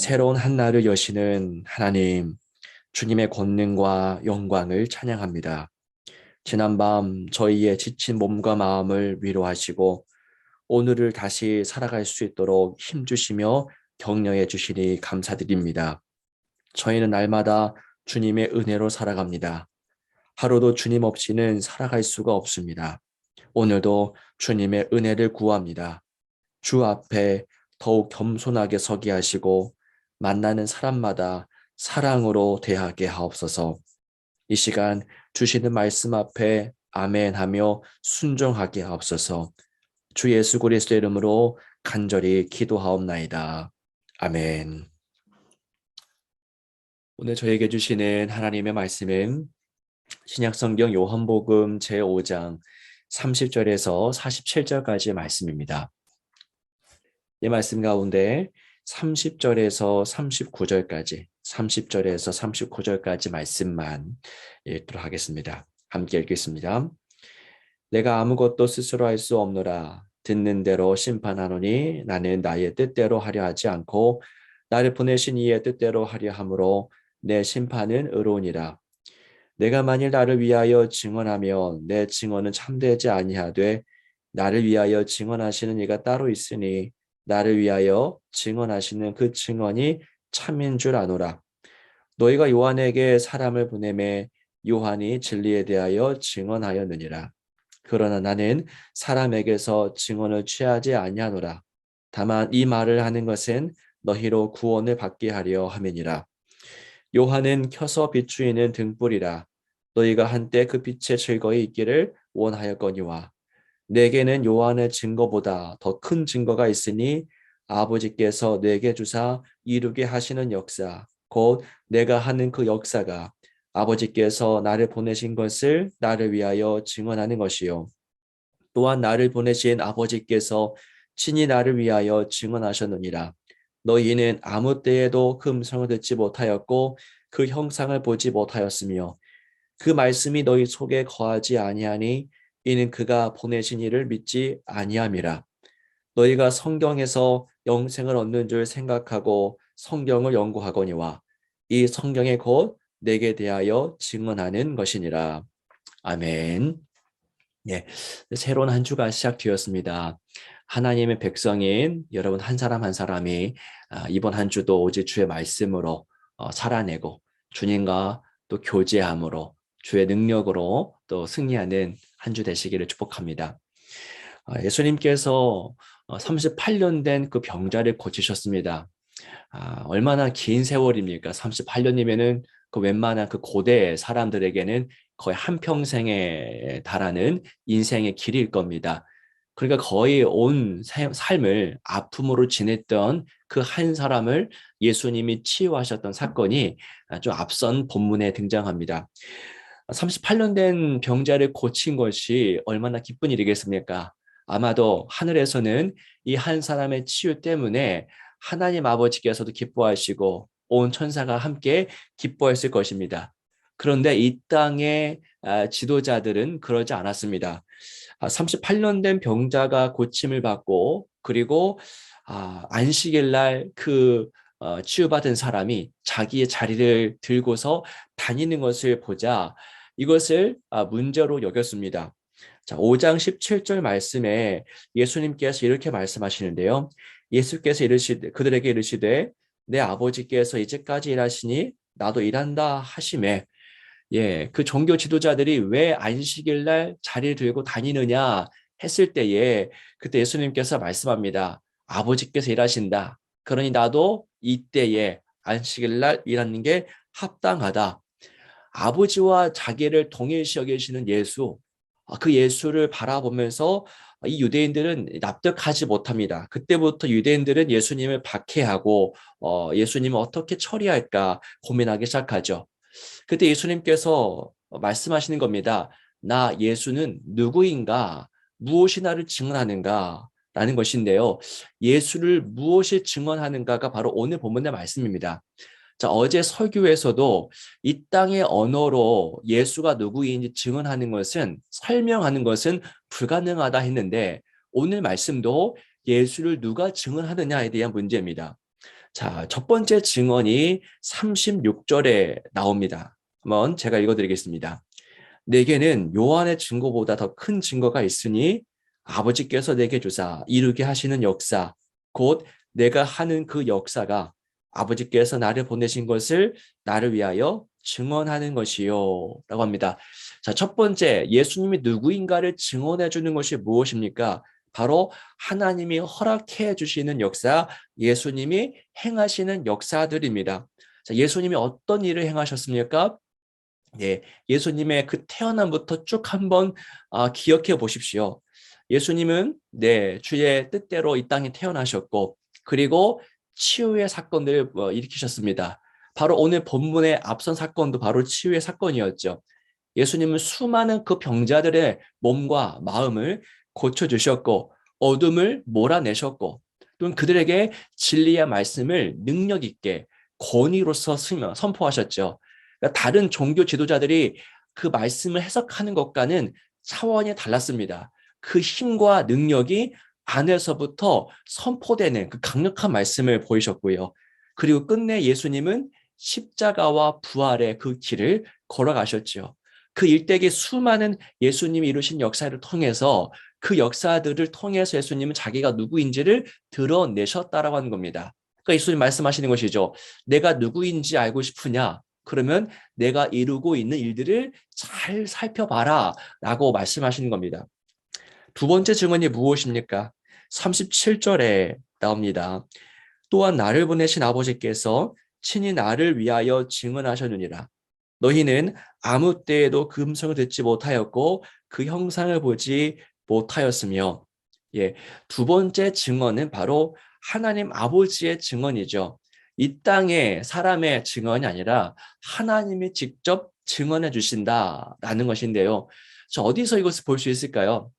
새로운 한 날을 여시는 하나님, 주님의 권능과 영광을 찬양합니다. 지난밤 저희의 지친 몸과 마음을 위로하시고 오늘을 다시 살아갈 수 있도록 힘주시며 격려해 주시니 감사드립니다. 저희는 날마다 주님의 은혜로 살아갑니다. 하루도 주님 없이는 살아갈 수가 없습니다. 오늘도 주님의 은혜를 구합니다. 주 앞에 더욱 겸손하게 서게 하시고 만나는 사람마다 사랑으로 대하게 하옵소서. 이 시간 주시는 말씀 앞에 아멘하며 순종하게 하옵소서. 주 예수 그리스도의 이름으로 간절히 기도하옵나이다. 아멘. 오늘 저에게 주시는 하나님의 말씀은 신약성경 요한복음 제5장 30절에서 47절까지의 말씀입니다. 이 말씀 가운데 30절에서 39절까지, 30절에서 39절까지 말씀만 읽도록 하겠습니다. 함께 읽겠습니다. 내가 아무것도 스스로 할 수 없노라. 듣는 대로 심판하노니 나는 나의 뜻대로 하려 하지 않고 나를 보내신 이의 뜻대로 하려 함으로 내 심판은 의로우니라. 내가 만일 나를 위하여 증언하면 내 증언은 참되지 아니하되 나를 위하여 증언하시는 이가 따로 있으니 나를 위하여 증언하시는 그 증언이 참인 줄 아노라. 너희가 요한에게 사람을 보내매 요한이 진리에 대하여 증언하였느니라. 그러나 나는 사람에게서 증언을 취하지 아니하노라. 다만 이 말을 하는 것은 너희로 구원을 받게 하려 함이니라. 요한은 켜서 비추이는 등불이라. 너희가 한때 그 빛에 즐거이 있기를 원하였거니와 내게는 요한의 증거보다 더 큰 증거가 있으니 아버지께서 내게 주사 이루게 하시는 역사, 곧 내가 하는 그 역사가 아버지께서 나를 보내신 것을 나를 위하여 증언하는 것이요. 또한 나를 보내신 아버지께서 친히 나를 위하여 증언하셨느니라. 너희는 아무 때에도 그 음성을 듣지 못하였고 그 형상을 보지 못하였으며 그 말씀이 너희 속에 거하지 아니하니 이는 그가 보내신 이를 믿지 아니함이라. 너희가 성경에서 영생을 얻는 줄 생각하고 성경을 연구하거니와 이 성경의 곧 내게 대하여 증언하는 것이니라. 아멘. 예, 새로운 한 주가 시작되었습니다. 하나님의 백성인 여러분 한 사람 한 사람이 이번 한 주도 오직 주의 말씀으로 살아내고 주님과 또 교제함으로 주의 능력으로 또 승리하는 한 주 되시기를 축복합니다. 예수님께서 38년 된 그 병자를 고치셨습니다. 얼마나 긴 세월입니까? 38년이면은 그 웬만한 그 고대 사람들에게는 거의 한평생에 달하는 인생의 길일 겁니다. 그러니까 거의 온 삶을 아픔으로 지냈던 그 한 사람을 예수님이 치유하셨던 사건이 좀 앞선 본문에 등장합니다. 38년 된 병자를 고친 것이 얼마나 기쁜 일이겠습니까? 아마도 하늘에서는 이 한 사람의 치유 때문에 하나님 아버지께서도 기뻐하시고 온 천사가 함께 기뻐했을 것입니다. 그런데 이 땅의 지도자들은 그러지 않았습니다. 38년 된 병자가 고침을 받고 그리고 안식일 날그 치유받은 사람이 자기의 자리를 들고서 다니는 것을 보자 이것을 문제로 여겼습니다. 자, 5장 17절 말씀에 예수님께서 이렇게 말씀하시는데요. 예수께서 그들에게 이르시되 내 아버지께서 이제까지 일하시니 나도 일한다 하시매 그 종교 지도자들이 왜 안식일 날 자리를 들고 다니느냐 했을 때에 그때 예수님께서 말씀합니다. 아버지께서 일하신다. 그러니 나도 이때에 안식일 날 일하는 게 합당하다. 아버지와 자기를 동일시 여기시는 예수, 그 예수를 바라보면서 이 유대인들은 납득하지 못합니다. 그때부터 유대인들은 예수님을 박해하고 예수님을 어떻게 처리할까 고민하기 시작하죠. 그때 예수님께서 말씀하시는 겁니다. 나 예수는 누구인가? 무엇이 나를 증언하는가? 라는 것인데요. 예수를 무엇이 증언하는가가 바로 오늘 본문의 말씀입니다. 자, 어제 설교에서도 이 땅의 언어로 예수가 누구인지 증언하는 것은 설명하는 것은 불가능하다 했는데 오늘 말씀도 예수를 누가 증언하느냐에 대한 문제입니다. 자, 첫 번째 증언이 36절에 나옵니다. 한번 제가 읽어드리겠습니다. 내게는 요한의 증거보다 더 큰 증거가 있으니 아버지께서 내게 주사 이루게 하시는 역사, 곧 내가 하는 그 역사가 아버지께서 나를 보내신 것을 나를 위하여 증언하는 것이요. 라고 합니다. 자, 첫 번째, 예수님이 누구인가를 증언해 주는 것이 무엇입니까? 바로 하나님이 허락해 주시는 역사, 예수님이 행하시는 역사들입니다. 자, 예수님이 어떤 일을 행하셨습니까? 네, 예수님의 그 태어남부터 쭉 한번 기억해 보십시오. 예수님은 주의 뜻대로 이 땅에 태어나셨고, 그리고 치유의 사건들을 일으키셨습니다. 바로 오늘 본문의 앞선 사건도 바로 치유의 사건이었죠. 예수님은 수많은 그 병자들의 몸과 마음을 고쳐주셨고, 어둠을 몰아내셨고, 또는 그들에게 진리의 말씀을 능력 있게 권위로서 선포하셨죠. 그러니까 다른 종교 지도자들이 그 말씀을 해석하는 것과는 차원이 달랐습니다. 그 힘과 능력이 안에서부터 선포되는 그 강력한 말씀을 보이셨고요. 그리고 끝내 예수님은 십자가와 부활의 그 길을 걸어가셨죠. 그 일대기 수많은 예수님이 이루신 역사를 통해서 그 역사들을 통해서 예수님은 자기가 누구인지를 드러내셨다라고 하는 겁니다. 그러니까 예수님 말씀하시는 것이죠. 내가 누구인지 알고 싶으냐? 그러면 내가 이루고 있는 일들을 잘 살펴봐라 라고 말씀하시는 겁니다. 두 번째 증언이 무엇입니까? 37절에 나옵니다. 또한 나를 보내신 아버지께서 친히 나를 위하여 증언하셨느니라. 너희는 아무 때에도 그 음성을 듣지 못하였고 그 형상을 보지 못하였으며, 두 번째 증언은 바로 하나님 아버지의 증언이죠. 이 땅의 사람의 증언이 아니라 하나님이 직접 증언해 주신다라는 것인데요. 저 어디서 이것을 볼 수 있을까요?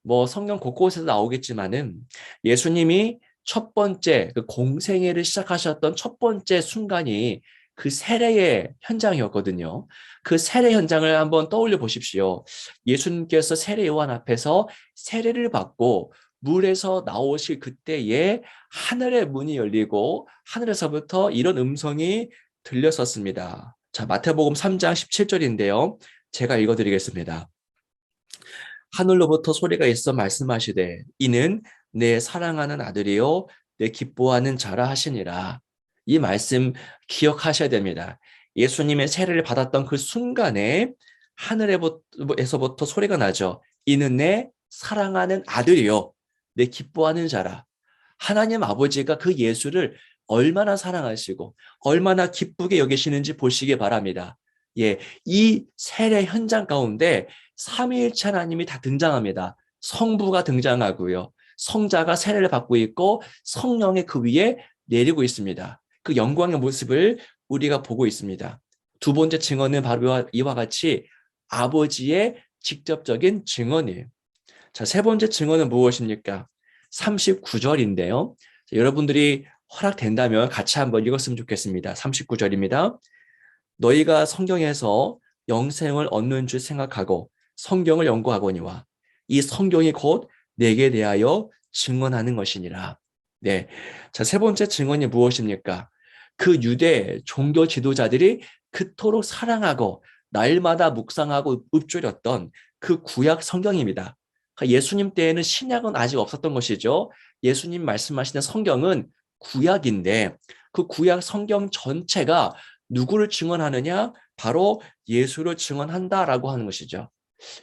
뭐 성경 곳곳에서 나오겠지만은 예수님이 첫 번째 그 공생애를 시작하셨던 첫 번째 순간이 그 세례의 현장이었거든요. 그 세례 현장을 한번 떠올려 보십시오. 예수님께서 세례 요한 앞에서 세례를 받고 물에서 나오실 그때에 하늘의 문이 열리고 하늘에서부터 이런 음성이 들렸었습니다. 자, 마태복음 3장 17절인데요. 제가 읽어드리겠습니다. 하늘로부터 소리가 있어 말씀하시되 이는 내 사랑하는 아들이요 내 기뻐하는 자라 하시니라. 이 말씀 기억하셔야 됩니다. 예수님의 세례를 받았던 그 순간에 하늘에서부터 소리가 나죠. 이는 내 사랑하는 아들이요 내 기뻐하는 자라. 하나님 아버지가 그 예수를 얼마나 사랑하시고 얼마나 기쁘게 여기시는지 보시기 바랍니다. 이 세례 현장 가운데 삼위일체 하나님이 다 등장합니다. 성부가 등장하고요. 성자가 세례를 받고 있고 성령이 그 위에 내리고 있습니다. 그 영광의 모습을 우리가 보고 있습니다. 두 번째 증언은 바로 이와 같이 아버지의 직접적인 증언이에요. 자, 세 번째 증언은 무엇입니까? 39절인데요. 여러분들이 허락된다면 같이 한번 읽었으면 좋겠습니다. 39절입니다. 너희가 성경에서 영생을 얻는 줄 생각하고 성경을 연구하거니와 이 성경이 곧 내게 대하여 증언하는 것이니라. 네. 자, 세 번째 증언이 무엇입니까? 그 유대 종교 지도자들이 그토록 사랑하고 날마다 묵상하고 읊조렸던 그 구약 성경입니다. 그러니까 예수님 때에는 신약은 아직 없었던 것이죠. 예수님 말씀하시는 성경은 구약인데 그 구약 성경 전체가 누구를 증언하느냐? 바로 예수를 증언한다라고 하는 것이죠.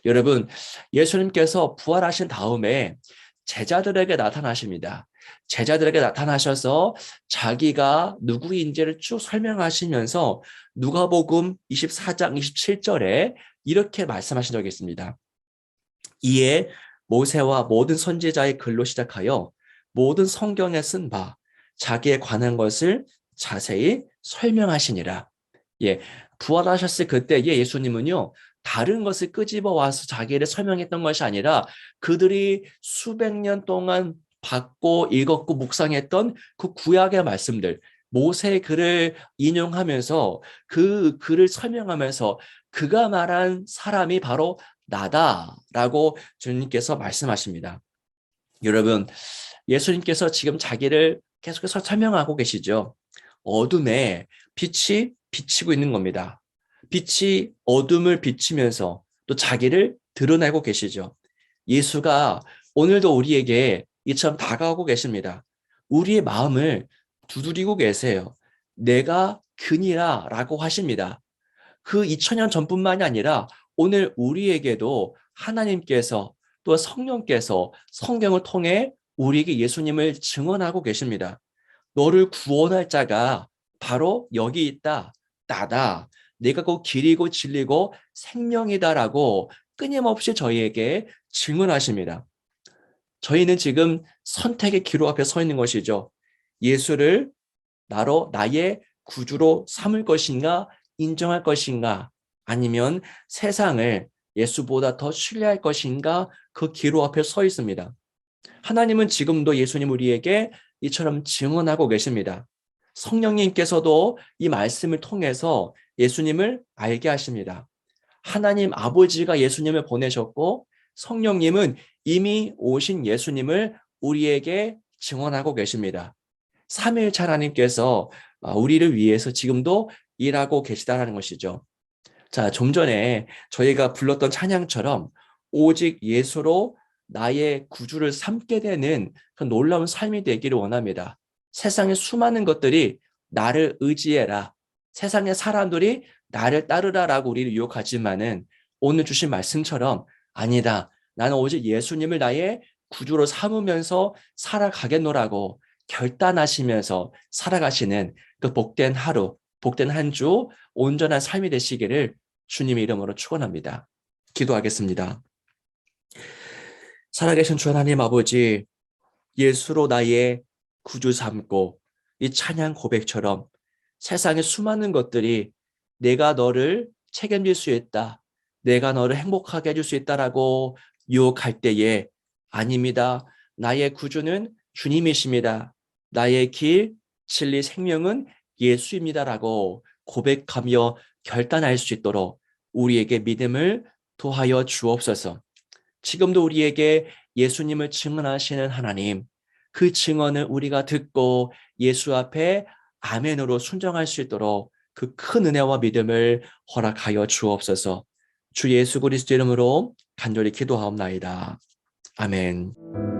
여러분, 예수님께서 부활하신 다음에 제자들에게 나타나십니다. 제자들에게 나타나셔서 자기가 누구인지를 쭉 설명하시면서 누가복음 24장 27절에 이렇게 말씀하신 적이 있습니다. 이에 모세와 모든 선지자의 글로 시작하여 모든 성경에 쓴 바 자기에 관한 것을 자세히 설명하시니라. 부활하셨을 그때에 예수님은요, 다른 것을 끄집어 와서 자기를 설명했던 것이 아니라 그들이 수백 년 동안 받고 읽었고 묵상했던 그 구약의 말씀들, 모세의 글을 인용하면서 그 글을 설명하면서 그가 말한 사람이 바로 나다라고 주님께서 말씀하십니다. 여러분, 예수님께서 지금 자기를 계속해서 설명하고 계시죠. 어둠에 빛이 비치고 있는 겁니다. 빛이 어둠을 비치면서 또 자기를 드러내고 계시죠. 예수가 오늘도 우리에게 이처럼 다가오고 계십니다. 우리의 마음을 두드리고 계세요. 내가 그니라 라고 하십니다. 그 2000년 전뿐만이 아니라 오늘 우리에게도 하나님께서 또 성령께서 성경을 통해 우리에게 예수님을 증언하고 계십니다. 너를 구원할 자가 바로 여기 있다. 나다. 내가 그 길이고 진리고 생명이다라고 끊임없이 저희에게 증언하십니다. 저희는 지금 선택의 기로 앞에 서 있는 것이죠. 예수를 나의 구주로 삼을 것인가, 인정할 것인가, 아니면 세상을 예수보다 더 신뢰할 것인가, 그 기로 앞에 서 있습니다. 하나님은 지금도 예수님 우리에게 이처럼 증언하고 계십니다. 성령님께서도 이 말씀을 통해서 예수님을 알게 하십니다. 하나님 아버지가 예수님을 보내셨고 성령님은 이미 오신 예수님을 우리에게 증언하고 계십니다. 삼위일체 하나님께서 우리를 위해서 지금도 일하고 계시다는 것이죠. 자, 좀 전에 저희가 불렀던 찬양처럼 오직 예수로 나의 구주를 삼게 되는 그 놀라운 삶이 되기를 원합니다. 세상의 수많은 것들이 나를 의지해라. 세상의 사람들이 나를 따르라라고 우리를 유혹하지만은 오늘 주신 말씀처럼 아니다. 나는 오직 예수님을 나의 구주로 삼으면서 살아가겠노라고 결단하시면서 살아가시는 그 복된 하루, 복된 한 주, 온전한 삶이 되시기를 주님의 이름으로 축원합니다. 기도하겠습니다. 살아계신 주 하나님 아버지, 예수로 나의 구주 삼고 이 찬양 고백처럼 세상의 수많은 것들이 내가 너를 책임질 수 있다. 내가 너를 행복하게 해줄 수 있다라고 유혹할 때에 아닙니다. 나의 구주는 주님이십니다. 나의 길, 진리, 생명은 예수입니다라고 고백하며 결단할 수 있도록 우리에게 믿음을 도하여 주옵소서. 지금도 우리에게 예수님을 증언하시는 하나님, 그 증언을 우리가 듣고 예수 앞에 아멘으로 순종할 수 있도록 그 큰 은혜와 믿음을 허락하여 주옵소서. 주 예수 그리스도 이름으로 간절히 기도하옵나이다. 아멘.